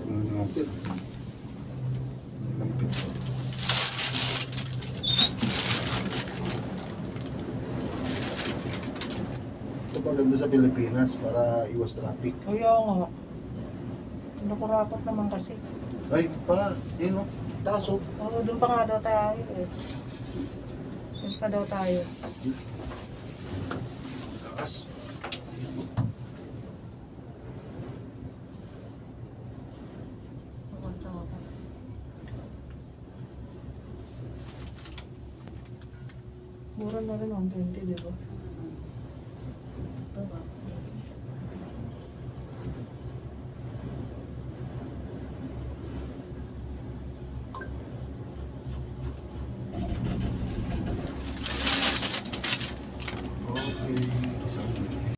Ano natin? Lampit ko. Ito maganda sa Pilipinas para iwas traffic. Kaya nga. Nakurapat naman kasi. Ay, pa, yun o, taso. Oo, doon pa nga daw tayo eh. Doon pa daw tayo. Taas. Mura na rin ang 20, di ba?